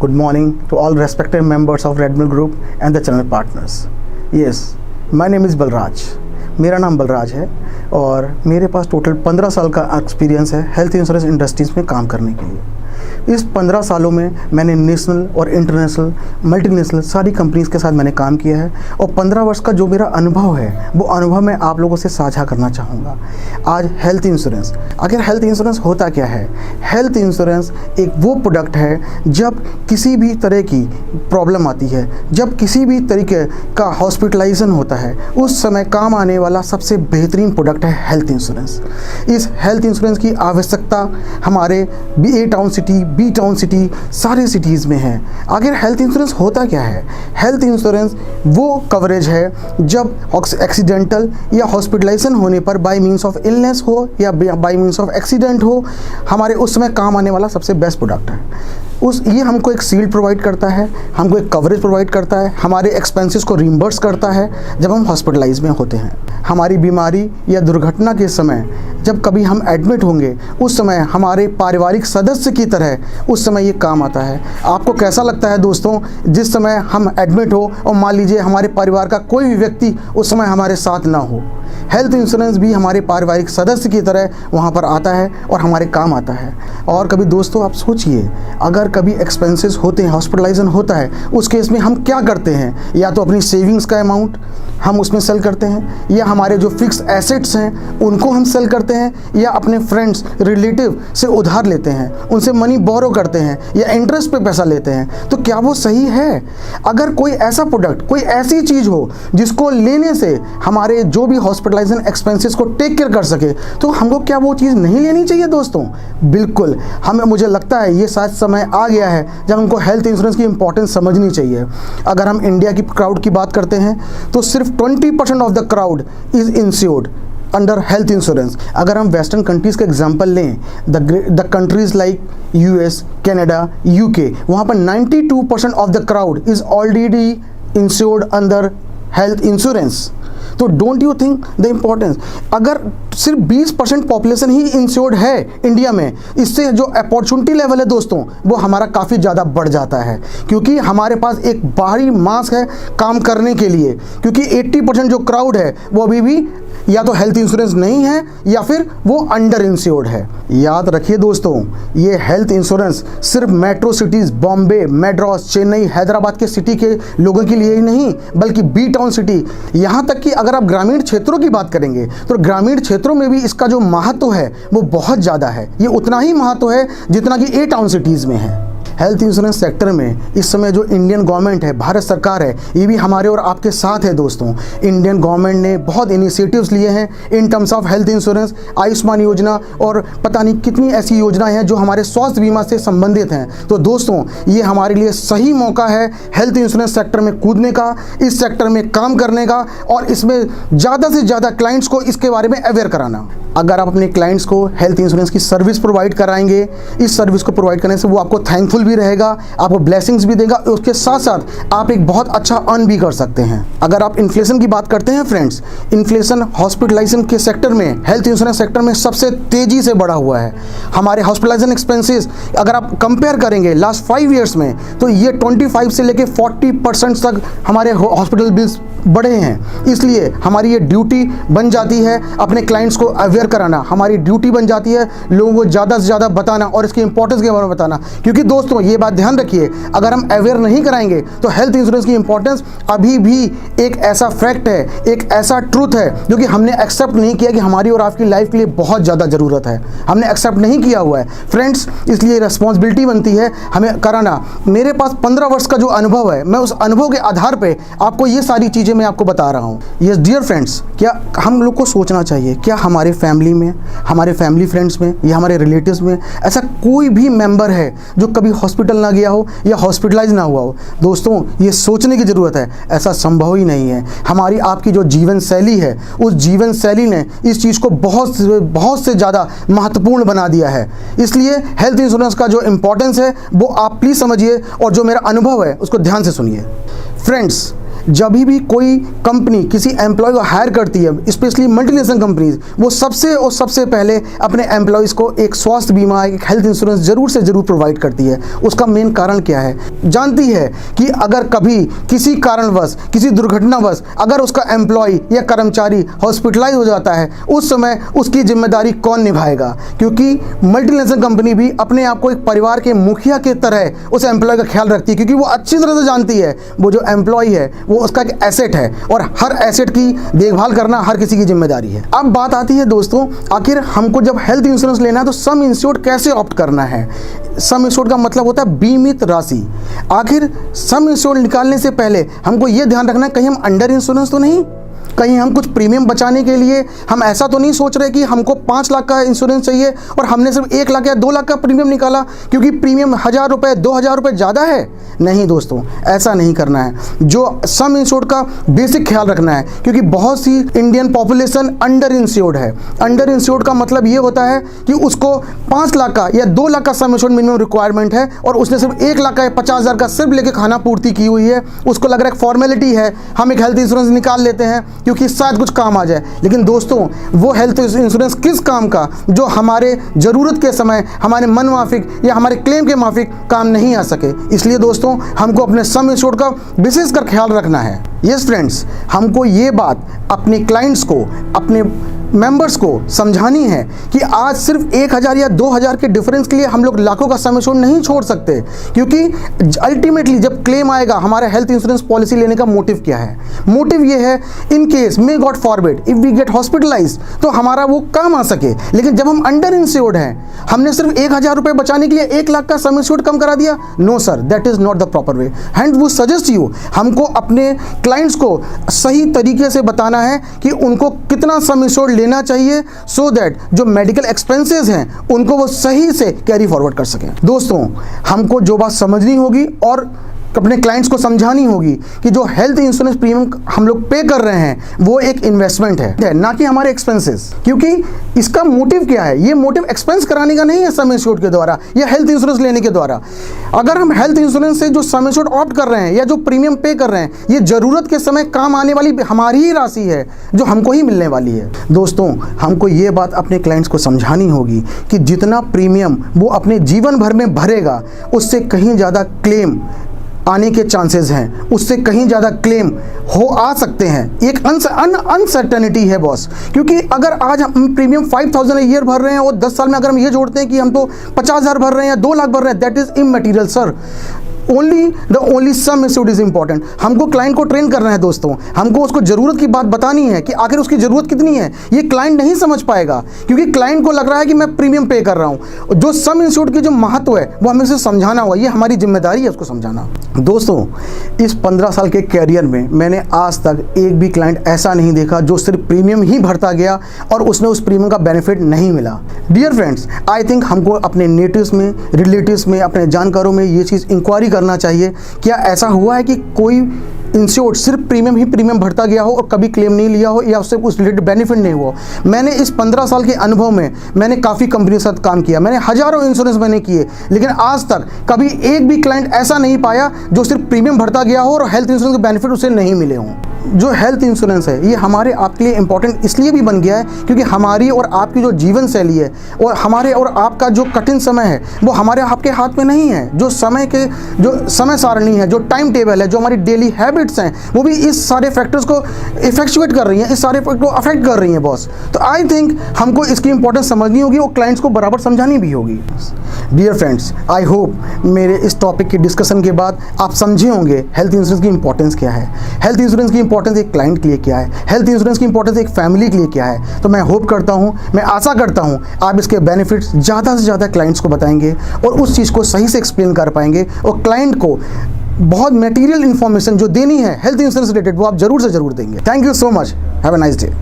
Good morning to all respected members of Red Mill Group and the channel partners. Yes, my name is Balraj. मेरा नाम बलराज है और मेरे पास total 15 साल का एक्सपीरियंस है हेल्थ इंश्योरेंस इंडस्ट्रीज़ में काम करने के लिए। इस 15 सालों में मैंने नेशनल और इंटरनेशनल मल्टीनेशनल सारी कंपनीज़ के साथ मैंने काम किया है और 15 वर्ष का जो मेरा अनुभव है वो अनुभव मैं आप लोगों से साझा करना चाहूँगा। आज हेल्थ इंश्योरेंस, आखिर हेल्थ इंश्योरेंस होता क्या है? हेल्थ इंश्योरेंस एक वो प्रोडक्ट है जब किसी भी तरह की प्रॉब्लम आती है, जब किसी भी तरीके का हॉस्पिटलाइजेशन होता है, उस समय काम आने वाला सबसे बेहतरीन प्रोडक्ट है हेल्थ इंश्योरेंस। इस हेल्थ इंश्योरेंस की आवश्यकता हमारे A town city, B town city, सारे सिटीज़ में है। आखिर हेल्थ इंश्योरेंस होता क्या है? हेल्थ इंश्योरेंस वो कवरेज है जब एक्सीडेंटल या हॉस्पिटलाइजेशन होने पर बाय मींस ऑफ इलनेस हो या बाय मींस ऑफ एक्सीडेंट हो, हमारे उस समय काम आने वाला सबसे बेस्ट प्रोडक्ट है। ये हमको एक शील्ड प्रोवाइड करता है, हमको एक कवरेज प्रोवाइड करता है, हमारे एक्सपेंसेस को रिम्बर्स करता है जब हम हॉस्पिटलाइज में होते हैं। हमारी बीमारी या दुर्घटना के समय जब कभी हम एडमिट होंगे, उस समय हमारे पारिवारिक सदस्य की तरह उस समय ये काम आता है। आपको कैसा लगता है दोस्तों जिस समय हम एडमिट हो और मान लीजिए हमारे परिवार का कोई भी व्यक्ति उस समय हमारे साथ ना हो? हेल्थ इंश्योरेंस भी हमारे पारिवारिक सदस्य की तरह वहाँ पर आता है और हमारे काम आता है। और कभी दोस्तों आप सोचिए, अगर कभी एक्सपेंसेस होते हैं, हॉस्पिटलाइजेशन होता है, उस केस में हम क्या करते हैं? या तो अपनी सेविंग्स का अमाउंट हम उसमें सेल करते हैं, या हमारे जो फिक्स एसेट्स हैं उनको हम सेल करते हैं, या अपने फ्रेंड्स रिलेटिव से उधार लेते हैं, उनसे मनी बोरो करते हैं, या इंटरेस्ट पे पैसा लेते हैं। तो क्या वो सही है? अगर कोई ऐसा प्रोडक्ट, कोई ऐसी चीज़ हो जिसको लेने से हमारे जो भी हॉस्पिटलाइजेशन एक्सपेंसेस को टेक केयर कर सके, तो हमको क्या वो चीज़ नहीं लेनी चाहिए दोस्तों? बिल्कुल, मुझे लगता है ये शायद समय आ गया है जब हमको हेल्थ इंश्योरेंस की इंपॉर्टेंस समझनी चाहिए। अगर हम इंडिया की क्राउड की बात करते हैं तो सिर्फ 20% of the crowd is insured under health insurance. अगर हम वेस्टर्न कंट्रीज़ का एग्जांपल लें, the countries like US, Canada, UK, वहाँ पर 92% of the crowd is already insured under health insurance. तो don't you think the importance? अगर सिर्फ 20% population ही इंश्योर्ड है इंडिया में, इससे जो अपॉर्चुनिटी लेवल है दोस्तों वो हमारा काफ़ी ज़्यादा बढ़ जाता है, क्योंकि हमारे पास एक बाहरी मास है काम करने के लिए। क्योंकि 80% जो क्राउड है वो अभी भी या तो हेल्थ इंश्योरेंस नहीं है या फिर वो अंडर इंश्योर्ड है। याद रखिए दोस्तों, ये हेल्थ इंश्योरेंस सिर्फ मेट्रो सिटीज़ बॉम्बे, मैड्रास, चेन्नई, हैदराबाद के सिटी के लोगों के लिए ही नहीं, बल्कि बी टाउन सिटी, यहाँ तक कि अगर आप ग्रामीण क्षेत्रों की बात करेंगे तो ग्रामीण क्षेत्रों में भी इसका जो महत्व है वो बहुत ज़्यादा है। ये उतना ही महत्व है जितना कि ए टाउन सिटीज़ में है। हेल्थ इंश्योरेंस सेक्टर में इस समय जो इंडियन गवर्नमेंट है, भारत सरकार है, ये भी हमारे और आपके साथ है दोस्तों। इंडियन गवर्नमेंट ने बहुत इनिशिएटिव्स लिए हैं in terms of health insurance, Ayushman योजना और पता नहीं कितनी ऐसी योजनाएं हैं जो हमारे स्वास्थ्य बीमा से संबंधित हैं। तो दोस्तों ये हमारे लिए सही मौका है हेल्थ इंश्योरेंस सेक्टर में कूदने का, इस सेक्टर में काम करने का और इसमें ज़्यादा से ज़्यादा क्लाइंट्स को इसके बारे में अवेयर कराना। अगर आप अपने क्लाइंट्स को हेल्थ इंश्योरेंस की सर्विस प्रोवाइड कराएंगे, इस सर्विस को प्रोवाइड करने से वो आपको थैंकफुल भी रहेगा, आपको ब्लेसिंग्स भी देगा, उसके साथ साथ आप एक बहुत अच्छा अर्न भी कर सकते हैं। अगर आप इन्फ्लेशन की बात करते हैं फ्रेंड्स, इन्फ्लेशन हॉस्पिटलाइजेशन के सेक्टर में, हेल्थ इंश्योरेंस सेक्टर में सबसे तेजी से बढ़ा हुआ है। हमारे हॉस्पिटलाइजेशन एक्सपेंसेस अगर आप कंपेयर करेंगे लास्ट 5 ईयर्स में, तो ये 25 से लेकर 40% तक हमारे हॉस्पिटल बिल्स बढ़े हैं। इसलिए हमारी ये ड्यूटी बन जाती है अपने क्लाइंट्स को अवेयर कराना, हमारी ड्यूटी बन जाती है लोगों को ज़्यादा से ज़्यादा बताना और इसकी इंपॉर्टेंस के बारे में बताना। क्योंकि दोस्तों ये बात ध्यान रखिए, अगर हम अवेयर नहीं कराएंगे तो हेल्थ इंश्योरेंस की इंपॉर्टेंस अभी भी एक ऐसा फैक्ट है, एक ऐसा ट्रूथ है जो कि हमने एक्सेप्ट नहीं किया कि हमारी और आपकी लाइफ के लिए बहुत ज़्यादा ज़रूरत है। हमने एक्सेप्ट नहीं किया हुआ है फ्रेंड्स, इसलिए रिस्पॉन्सिबिलिटी बनती है हमें कराना। मेरे पास 15 वर्ष का जो अनुभव है, मैं उस अनुभव के आधार पर आपको ये सारी चीज़ें मैं आपको बता रहा हूँ। यस डियर फ्रेंड्स, क्या हम लोग को सोचना चाहिए, क्या हमारे फैमिली में, हमारे फैमिली फ्रेंड्स में या हमारे रिलेटिव्स में ऐसा कोई भी मेंबर है जो कभी हॉस्पिटल ना गया हो या हॉस्पिटलाइज ना हुआ हो? दोस्तों ये सोचने की ज़रूरत है, ऐसा संभव ही नहीं है। हमारी आपकी जो जीवन शैली है, उस जीवन शैली ने इस चीज़ को बहुत से ज़्यादा महत्वपूर्ण बना दिया है। इसलिए हेल्थ इंश्योरेंस का जो इम्पोर्टेंस है वो आप प्लीज़ समझिए और जो मेरा अनुभव है उसको ध्यान से सुनिए। फ्रेंड्स, जब भी कोई कंपनी किसी एम्प्लॉय को हायर करती है, स्पेशली मल्टीनेशनल कंपनीज, वो सबसे पहले अपने एम्प्लॉयज़ को एक स्वास्थ्य बीमा, एक हेल्थ इंश्योरेंस ज़रूर से ज़रूर प्रोवाइड करती है। उसका मेन कारण क्या है? जानती है कि अगर कभी किसी कारणवश, किसी दुर्घटनावश अगर उसका एम्प्लॉय या कर्मचारी हॉस्पिटलाइज हो जाता है, उस समय उसकी जिम्मेदारी कौन निभाएगा? क्योंकि मल्टीनेशनल कंपनी भी अपने आप को एक परिवार के मुखिया की तरह उस एम्प्लॉय का ख्याल रखती है, क्योंकि वो अच्छी तरह से जानती है वो जो एम्प्लॉय है वो उसका एक एसेट है और हर एसेट की देखभाल करना हर किसी की जिम्मेदारी है। अब बात आती है दोस्तों, आखिर हमको जब हेल्थ इंश्योरेंस लेना है तो सम इंश्योर्ड कैसे ऑप्ट करना है? सम इंश्योर्ड का मतलब होता है बीमित राशि। आखिर सम इंश्योर्ड निकालने से पहले हमको ये ध्यान रखना है कहीं हम अंडर इंश्योरेंस तो नहीं, कहीं हम कुछ प्रीमियम बचाने के लिए हम ऐसा तो नहीं सोच रहे कि हमको 5 लाख का इंश्योरेंस चाहिए और हमने सिर्फ 1 लाख या 2 लाख का प्रीमियम निकाला क्योंकि प्रीमियम 1000 रुपये 2000 रुपये ज़्यादा है। नहीं दोस्तों, ऐसा नहीं करना है। जो सम इंश्योर्ड का बेसिक ख्याल रखना है, क्योंकि बहुत सी इंडियन पॉपुलेशन अंडर इंश्योर्ड है। अंडर इंश्योर्ड का मतलब ये होता है कि उसको 5 लाख का या 2 लाख का सम इंश्योर्ड मिनिमम रिक्वायरमेंट है और उसने सिर्फ 1 लाख का या 50,000 का सिर्फ लेके खाना पूर्ति की हुई है। उसको लग रहा है एक फॉर्मेलिटी है, हम एक हेल्थ इंश्योरेंस निकाल लेते हैं क्योंकि शायद कुछ काम आ जाए। लेकिन दोस्तों, वो हेल्थ इंश्योरेंस किस काम का जो हमारे ज़रूरत के समय हमारे मन माफिक या हमारे क्लेम के माफिक काम नहीं आ सके। इसलिए दोस्तों, हमको अपने सम इंश्योर्ड का विशेष कर ख्याल रखना है। यस फ्रेंड्स, हमको ये बात अपने क्लाइंट्स को, अपने मेंबर्स को समझानी है कि आज सिर्फ 1000 या 2000 के डिफरेंस के लिए हम लोग लाखों का सम इंश्योर्ड नहीं छोड़ सकते, क्योंकि अल्टीमेटली जब क्लेम आएगा, हमारा हेल्थ इंश्योरेंस पॉलिसी लेने का मोटिव क्या है? मोटिव ये है, in case may God forbid if we get hospitalise, तो हमारा वो काम आ सके। लेकिन जब हम अंडर इंश्योर्ड हैं, हमने सिर्फ 1000 रुपये बचाने के लिए 1 लाख का सम इंश्योर्ड कम करा दिया। No sir, that is not the proper way. And वो सजेस्ट यू, हमको अपने क्लाइंट्स को सही तरीके से बताना है कि उनको कितना सम इंश्योर्ड लेना चाहिए, सो दैट जो मेडिकल एक्सपेंसेस हैं उनको वो सही से कैरी फॉरवर्ड कर सकें। दोस्तों, हमको जो बात समझनी होगी और अपने क्लाइंट्स को समझानी होगी कि जो हेल्थ इंश्योरेंस प्रीमियम हम लोग पे कर रहे हैं वो एक इन्वेस्टमेंट है, ना कि हमारे एक्सपेंसेस। क्योंकि इसका मोटिव क्या है? ये मोटिव एक्सपेंस कराने का नहीं है सम इंश्योर्ड के द्वारा या हेल्थ इंश्योरेंस लेने के द्वारा। अगर हम हेल्थ इंश्योरेंस से जो सम इंश्योर्ड ऑप्ट कर रहे हैं या जो प्रीमियम पे कर रहे हैं, ये ज़रूरत के समय काम आने वाली हमारी ही राशि है जो हमको ही मिलने वाली है। दोस्तों, हमको ये बात अपने क्लाइंट्स को समझानी होगी कि जितना प्रीमियम वो अपने जीवन भर में भरेगा, उससे कहीं ज़्यादा क्लेम आने के चांसेस हैं, उससे कहीं ज़्यादा क्लेम आ सकते हैं। एक अनसर्टेनिटी है बॉस, क्योंकि अगर आज हम प्रीमियम 5000 ईयर भर रहे हैं और 10 साल में अगर हम ये जोड़ते हैं कि हम तो 50,000 भर रहे हैं या 2 लाख भर रहे हैं, that is इमैटेरियल sir. Only some insured is important. हमको क्लाइंट को ट्रेन करना है दोस्तों, हमको उसको ज़रूरत की बात बतानी है कि आखिर उसकी ज़रूरत कितनी है। ये क्लाइंट नहीं समझ पाएगा, क्योंकि क्लाइंट को लग रहा है कि मैं प्रीमियम पे कर रहा हूँ। जो सम इंश्योर्ड की जो महत्व है वो हमें उसे समझाना होगा, ये हमारी जिम्मेदारी है उसको समझाना। दोस्तों, इस 15 साल के कैरियर में मैंने आज तक एक भी क्लाइंट ऐसा नहीं देखा जो सिर्फ प्रीमियम ही भरता गया और उसने उस प्रीमियम का बेनिफिट नहीं मिला। डियर फ्रेंड्स, आई थिंक हमको अपने नेटिव्स में, रिलेटिव्स में, अपने जानकारों में ये चीज़ इंक्वायरी करना चाहिए। क्या ऐसा हुआ है कि कोई इंश्योर्ड सिर्फ प्रीमियम ही प्रीमियम भरता गया हो और कभी क्लेम नहीं लिया हो या उससे कुछ रिलेटेड बेनिफिट नहीं हुआ? मैंने इस 15 साल के अनुभव में मैंने काफ़ी कंपनी के साथ काम किया, मैंने हज़ारों इंश्योरेंस मैंने किए, लेकिन आज तक कभी एक भी क्लाइंट ऐसा नहीं पाया जो सिर्फ प्रीमियम भरता गया हो और हेल्थ इंश्योरेंस के बेनिफिट उसे नहीं मिले हों। जो हेल्थ इंश्योरेंस है ये हमारे आपके लिए इम्पॉर्टेंट इसलिए भी बन गया है क्योंकि हमारी और आपकी जो जीवन शैली है और हमारे और आपका जो कठिन समय है वो हमारे आपके हाथ में नहीं है। जो समय सारणी है, जो टाइम टेबल है, जो हमारी डेली हैबिट्स हैं, वो भी इस सारे फैक्टर्स को इफेक्चुएट कर रही हैं, इस सारे फैक्टर को अफेक्ट कर रही हैं बॉस। तो आई थिंक हमको इसकी इंपॉर्टेंस समझनी होगी और क्लाइंट्स को बराबर समझानी भी होगी। डियर फ्रेंड्स, आई होप मेरे इस टॉपिक की डिस्कशन के बाद आप समझे होंगे हेल्थ इंश्योरेंस की इंपॉर्टेंस क्या है, हेल्थ इंश्योरेंस की इंपॉर्टेंस एक क्लाइंट के लिए क्या है, हेल्थ इंश्योरेंस की इंपॉर्टेंस एक फैमिली के लिए क्या है। तो मैं होप करता हूँ, मैं आशा करता हूँ आप इसके बेनिफिट्स ज़्यादा से ज़्यादा क्लाइंट्स को बताएंगे और उस चीज़ को सही से एक्सप्लेन कर पाएंगे और क्लाइंट को बहुत मटेरियल इन्फॉर्मेशन जो देनी है हेल्थ इंश्योरेंस रिलेटेड वो आप जरूर से ज़रूर देंगे। Thank you so much, have a nice day.